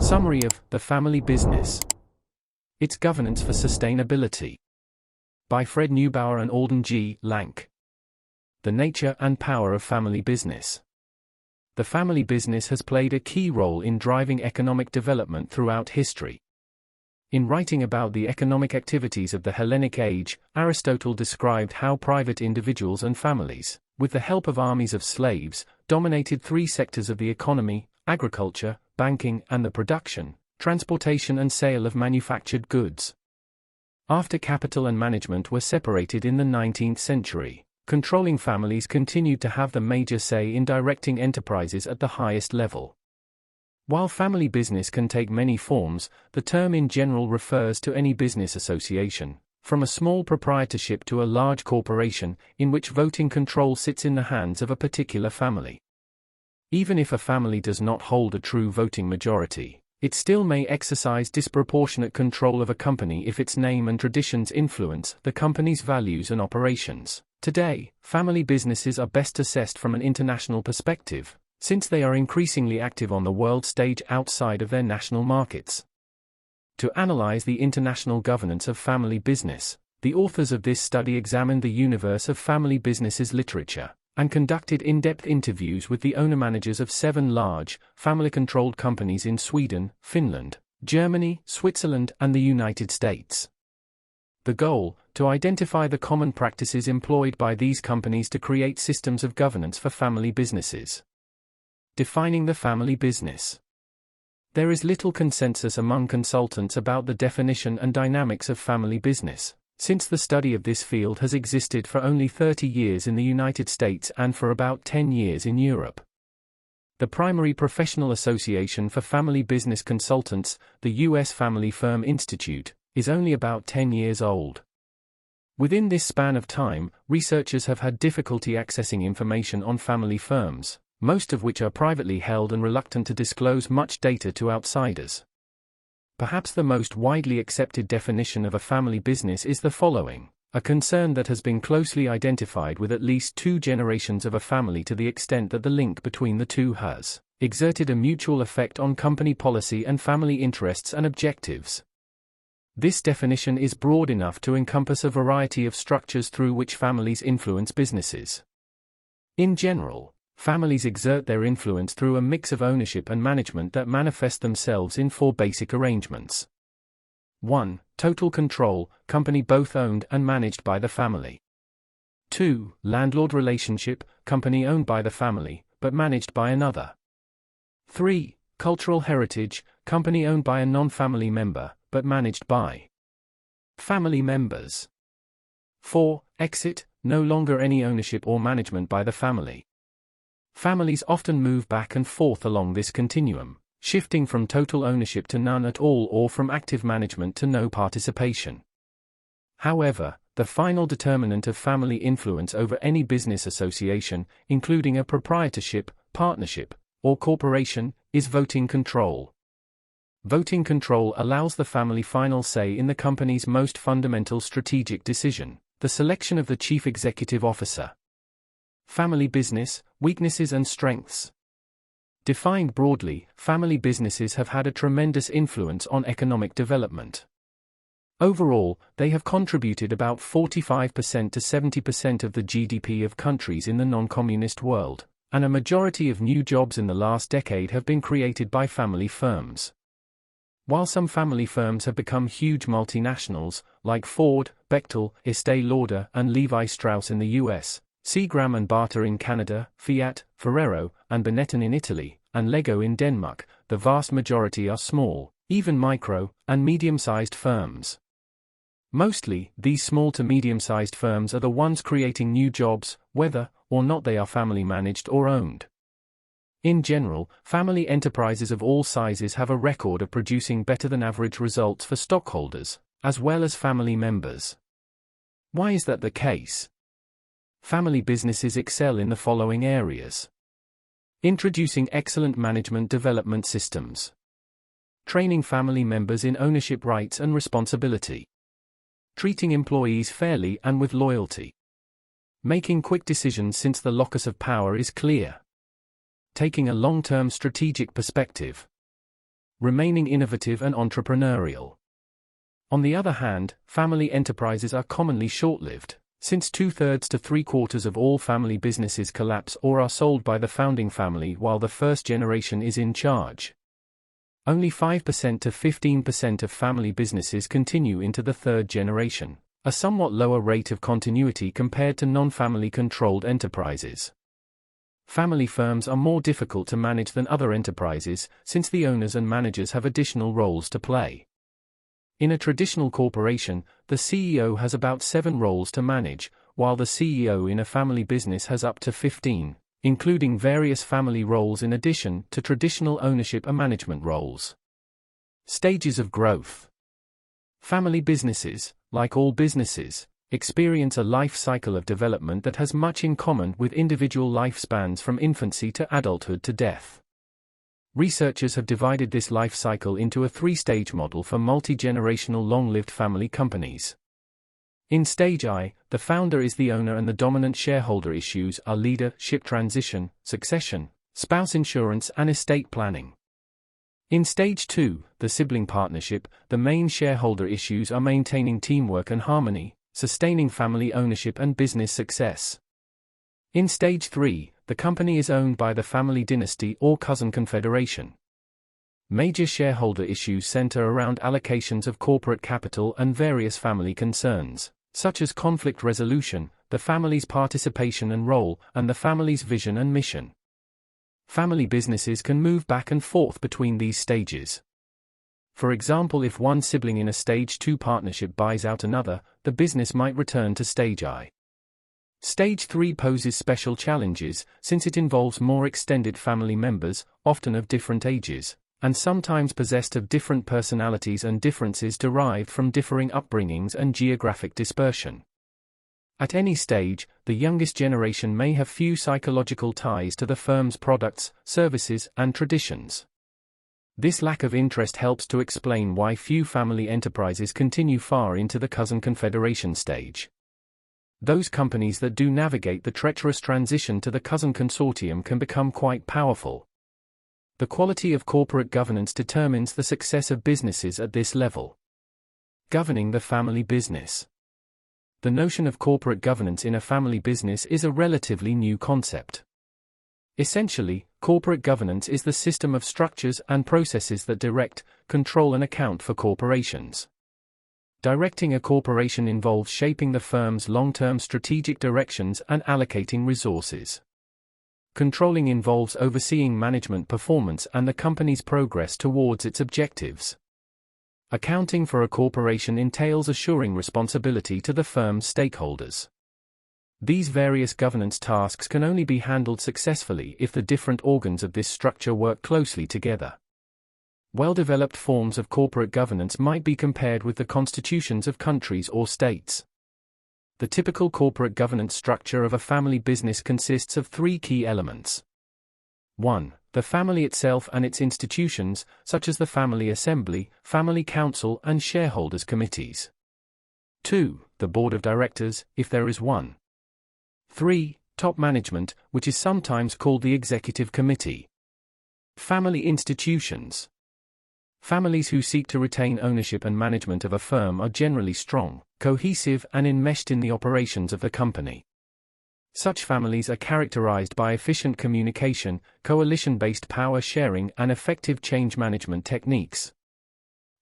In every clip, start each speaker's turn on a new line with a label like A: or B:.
A: Summary of The Family Business. Its Governance for Sustainability. By Fred Neubauer and Alden G. Lank. The Nature and Power of Family Business. The family business has played a key role in driving economic development throughout history. In writing about the economic activities of the Hellenic Age, Aristotle described how private individuals and families, with the help of armies of slaves, dominated three sectors of the economy: agriculture, banking, and the production, transportation and sale of manufactured goods. After capital and management were separated in the 19th century, controlling families continued to have the major say in directing enterprises at the highest level. While family business can take many forms, the term in general refers to any business association, from a small proprietorship to a large corporation, in which voting control sits in the hands of a particular family. Even if a family does not hold a true voting majority, it still may exercise disproportionate control of a company if its name and traditions influence the company's values and operations. Today, family businesses are best assessed from an international perspective, since they are increasingly active on the world stage outside of their national markets. To analyze the international governance of family business, the authors of this study examined the universe of family businesses literature, and conducted in-depth interviews with the owner-managers of 7 large, family-controlled companies in Sweden, Finland, Germany, Switzerland, and the United States. The goal: to identify the common practices employed by these companies to create systems of governance for family businesses. Defining the family business. There is little consensus among consultants about the definition and dynamics of family business, since the study of this field has existed for only 30 years in the United States and for about 10 years in Europe. The primary professional association for family business consultants, the U.S. Family Firm Institute, is only about 10 years old. Within this span of time, researchers have had difficulty accessing information on family firms, most of which are privately held and reluctant to disclose much data to outsiders. Perhaps the most widely accepted definition of a family business is the following: a concern that has been closely identified with at least 2 generations of a family to the extent that the link between the two has exerted a mutual effect on company policy and family interests and objectives. This definition is broad enough to encompass a variety of structures through which families influence businesses. In general, families exert their influence through a mix of ownership and management that manifest themselves in 4 basic arrangements. 1. Total control, company both owned and managed by the family. 2. Landlord relationship, company owned by the family, but managed by another. 3. Cultural heritage, company owned by a non-family member, but managed by family members. 4. Exit, no longer any ownership or management by the family. Families often move back and forth along this continuum, shifting from total ownership to none at all or from active management to no participation. However, the final determinant of family influence over any business association, including a proprietorship, partnership, or corporation, is voting control. Voting control allows the family final say in the company's most fundamental strategic decision, the selection of the chief executive officer. Family business, weaknesses and strengths. Defined broadly, family businesses have had a tremendous influence on economic development. Overall, they have contributed about 45% to 70% of the GDP of countries in the non-communist world, and a majority of new jobs in the last decade have been created by family firms. While some family firms have become huge multinationals, like Ford, Bechtel, Estée Lauder, and Levi Strauss in the US, Seagram and Bata in Canada, Fiat, Ferrero, and Benetton in Italy, and Lego in Denmark, the vast majority are small, even micro, and medium-sized firms. Mostly, these small to medium-sized firms are the ones creating new jobs, whether or not they are family-managed or owned. In general, family enterprises of all sizes have a record of producing better-than-average results for stockholders, as well as family members. Why is that the case? Family businesses excel in the following areas: introducing excellent management development systems, training family members in ownership rights and responsibility, treating employees fairly and with loyalty, making quick decisions since the locus of power is clear, taking a long-term strategic perspective, remaining innovative and entrepreneurial. On the other hand, family enterprises are commonly short-lived, since 2/3 to 3/4 of all family businesses collapse or are sold by the founding family while the first generation is in charge. Only 5% to 15% of family businesses continue into the third generation, a somewhat lower rate of continuity compared to non-family controlled enterprises. Family firms are more difficult to manage than other enterprises, since the owners and managers have additional roles to play. In a traditional corporation, the CEO has about 7 roles to manage, while the CEO in a family business has up to 15, including various family roles in addition to traditional ownership and management roles. Stages of growth. Family businesses, like all businesses, experience a life cycle of development that has much in common with individual lifespans from infancy to adulthood to death. Researchers have divided this life cycle into a 3-stage model for multi-generational long-lived family companies. In Stage I, the founder is the owner and the dominant shareholder issues are leadership transition, succession, spouse insurance and estate planning. In Stage II, the sibling partnership, the main shareholder issues are maintaining teamwork and harmony, sustaining family ownership and business success. In Stage III, the company is owned by the family dynasty or cousin confederation. Major shareholder issues center around allocations of corporate capital and various family concerns, such as conflict resolution, the family's participation and role, and the family's vision and mission. Family businesses can move back and forth between these stages. For example, if one sibling in a Stage II partnership buys out another, the business might return to Stage I. Stage III poses special challenges, since it involves more extended family members, often of different ages, and sometimes possessed of different personalities and differences derived from differing upbringings and geographic dispersion. At any stage, the youngest generation may have few psychological ties to the firm's products, services, and traditions. This lack of interest helps to explain why few family enterprises continue far into the cousin confederation stage. Those companies that do navigate the treacherous transition to the cousin consortium can become quite powerful. The quality of corporate governance determines the success of businesses at this level. Governing the family business. The notion of corporate governance in a family business is a relatively new concept. Essentially, corporate governance is the system of structures and processes that direct, control and account for corporations. Directing a corporation involves shaping the firm's long-term strategic directions and allocating resources. Controlling involves overseeing management performance and the company's progress towards its objectives. Accounting for a corporation entails assuring responsibility to the firm's stakeholders. These various governance tasks can only be handled successfully if the different organs of this structure work closely together. Well-developed forms of corporate governance might be compared with the constitutions of countries or states. The typical corporate governance structure of a family business consists of 3 key elements. 1. The family itself and its institutions, such as the family assembly, family council, and shareholders' committees. 2. The board of directors, if there is one. 3. Top management, which is sometimes called the executive committee. Family institutions. Families who seek to retain ownership and management of a firm are generally strong, cohesive, and enmeshed in the operations of the company. Such families are characterized by efficient communication, coalition-based power sharing, and effective change management techniques.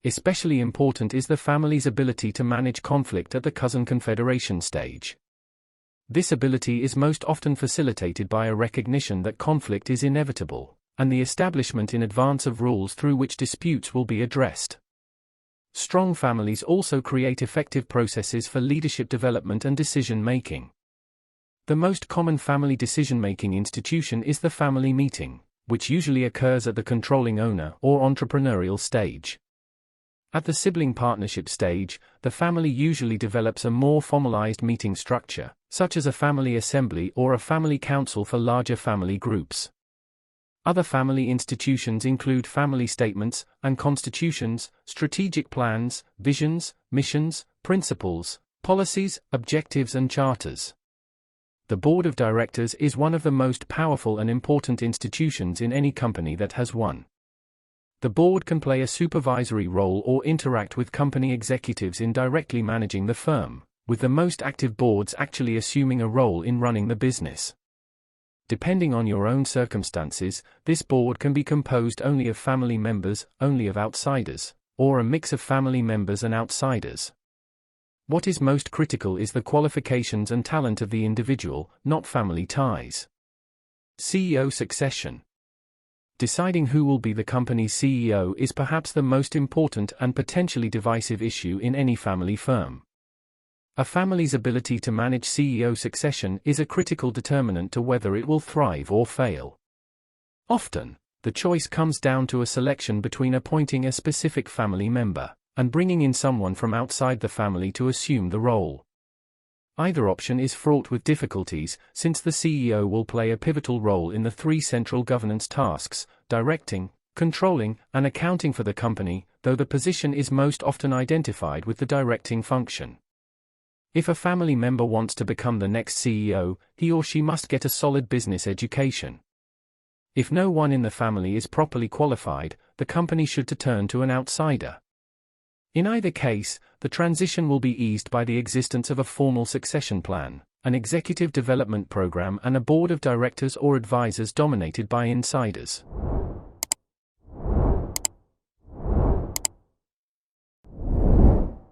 A: Especially important is the family's ability to manage conflict at the cousin confederation stage. This ability is most often facilitated by a recognition that conflict is inevitable, and the establishment in advance of rules through which disputes will be addressed. Strong families also create effective processes for leadership development and decision-making. The most common family decision-making institution is the family meeting, which usually occurs at the controlling owner or entrepreneurial stage. At the sibling partnership stage, the family usually develops a more formalized meeting structure, such as a family assembly or a family council for larger family groups. Other family institutions include family statements and constitutions, strategic plans, visions, missions, principles, policies, objectives, and charters. The board of directors is one of the most powerful and important institutions in any company that has one. The board can play a supervisory role or interact with company executives in directly managing the firm, with the most active boards actually assuming a role in running the business. Depending on your own circumstances, this board can be composed only of family members, only of outsiders, or a mix of family members and outsiders. What is most critical is the qualifications and talent of the individual, not family ties. CEO succession. Deciding who will be the company's CEO is perhaps the most important and potentially divisive issue in any family firm. A family's ability to manage CEO succession is a critical determinant to whether it will thrive or fail. Often, the choice comes down to a selection between appointing a specific family member and bringing in someone from outside the family to assume the role. Either option is fraught with difficulties, since the CEO will play a pivotal role in the three central governance tasks: directing, controlling, and accounting for the company, though the position is most often identified with the directing function. If a family member wants to become the next CEO, he or she must get a solid business education. If no one in the family is properly qualified, the company should turn to an outsider. In either case, the transition will be eased by the existence of a formal succession plan, an executive development program, and a board of directors or advisors dominated by insiders.